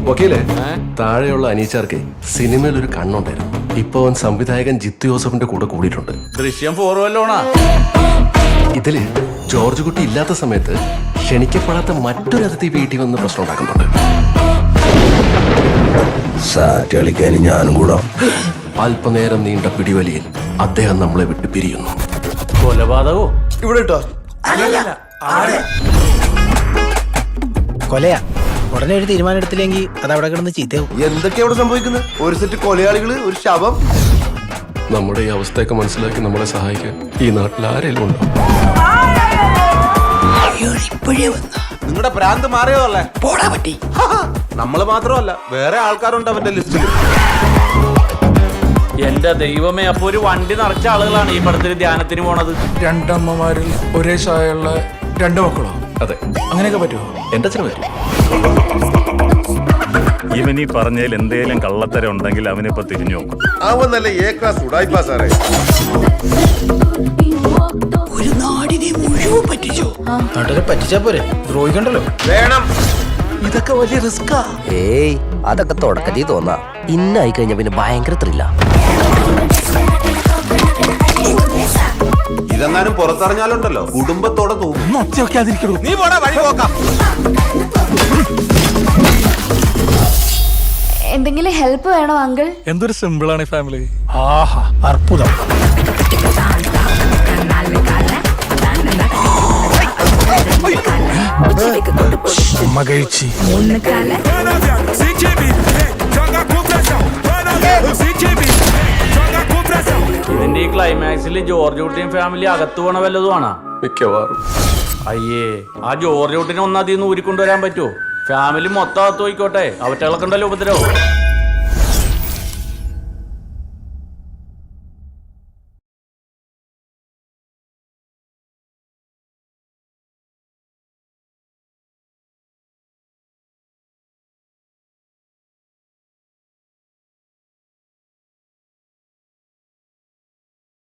വക്കീലെ, താഴെയുള്ള അനീച്ചാർക്ക് സിനിമയിൽ ഒരു കണ്ണുണ്ടായിരുന്നു. ഇപ്പൊ അവൻ സംവിധായകൻ ജിത്തു ജോസഫിന്റെ കൂടെ കൂടിയിട്ടുണ്ട്. ദൃശ്യം 4 വല്ലോണാ? ഇതില് ജോർജ് കുട്ടി ഇല്ലാത്ത സമയത്ത് ക്ഷണിക്കപ്പെടാത്ത മറ്റൊരു അതിഥി വീട്ടിൽ വന്ന് പ്രശ്നം ഉണ്ടാക്കുന്നുണ്ട്. സാറ്റ് കളിക്കാൻ ഞാനും കൂടാ. അല്പനേരം നീണ്ട പിടിവലിയിൽ അദ്ദേഹം നമ്മളെ വിട്ട് പിരിയുന്നു. കൊലപാതകോ? ഇവിടെ ഇട്ടോ കൊലയാ. ഉടനെ ഒരു തീരുമാനം എടുത്തില്ലെങ്കിൽ അത് അവിടെ കിടന്ന് ചീത്തയാവും. എന്തൊക്കെയാ ഇവിടെ സംഭവിക്കുന്നത്? ഒരു സെറ്റ് കൊലയാളികള്, ഒരു ശവം. നമ്മുടെ ഈ അവസ്ഥയൊക്കെ മനസ്സിലാക്കി നമ്മളെ സഹായിക്കാൻ ഈ നാട്ടിൽ ആരെങ്കിലും ഉണ്ടോ? നിങ്ങളുടെ ഭ്രാന്ത് മാറിയതല്ലേ? പോടാ പറ്റി. നമ്മള് മാത്രമല്ല, വേറെ ആൾക്കാരുണ്ട് അവന്റെ ലിസ്റ്റിൽ. എന്റെ ദൈവമേ, അപ്പൊ ഒരു വണ്ടി നിറച്ച ആളുകളാണ് ഈ പടത്തിൽ ധ്യാനത്തിന് പോണത്. രണ്ടമ്മമാരിൽ ഒരേ ചായയുള്ള 2 മക്കളോ? അതെ. അങ്ങനെയൊക്കെ പറ്റുമോ? എന്റെ അച്ഛന് പറ്റും. ഇവനീ പറഞ്ഞതിൽ എന്തേലും കള്ളത്തരം ഉണ്ടെങ്കിൽ അവനിപ്പോ തിരിഞ്ഞു നോക്കും. അവൻ നല്ല എ ക്ലാസ് ഉടായിപ്പാ സാറേ. ഒരു നാടിനെ മുഴുവൻ പറ്റിച്ചോ? നാട്ടിനെ പറ്റിച്ചാ പോരെ, ദ്രോഹിക്കണ്ടല്ലോ. വേണം. ഇതൊക്കെ വലിയ റിസ്കാ. ഏയ് അതൊക്കെ തുടക്കത്തിൽ തോന്നാ. ഇന്നായി കഴിഞ്ഞ പിന്നെ ഭയങ്കര ത്രില്ല. ഇതെങ്ങാനും പുറത്തറിഞ്ഞാലുണ്ടല്ലോ കുടുംബത്തോടെ തോന്നും. നീ പോടാ, വഴി നോക്കാം. എന്തെങ്കിലും ഹെൽപ്പ് വേണോ അങ്കിൾ? എന്തൊരു സിമ്പിളാണ് ഈ ഫാമിലി. ആഹാ, അർപ്പുതം. മകഴിച്ചി ഇതിന്റെ ഈ ക്ലൈമാക്സിൽ ജോർജ് കുട്ടിയും ഫാമിലി അകത്ത് പോണ വല്ലതുമാണോ? മിക്കവാറും. അയ്യേ, ആ ജോർജ് കുട്ടിനെ ഒന്നതിന്ന് ഊരിക്കൊണ്ടുവരാൻ പറ്റുമോ? ഫാമിലി മൊത്തം അകത്ത് പോയിക്കോട്ടെ, അവറ്റകൾക്കുണ്ടല്ലോ ഉപദ്രവം.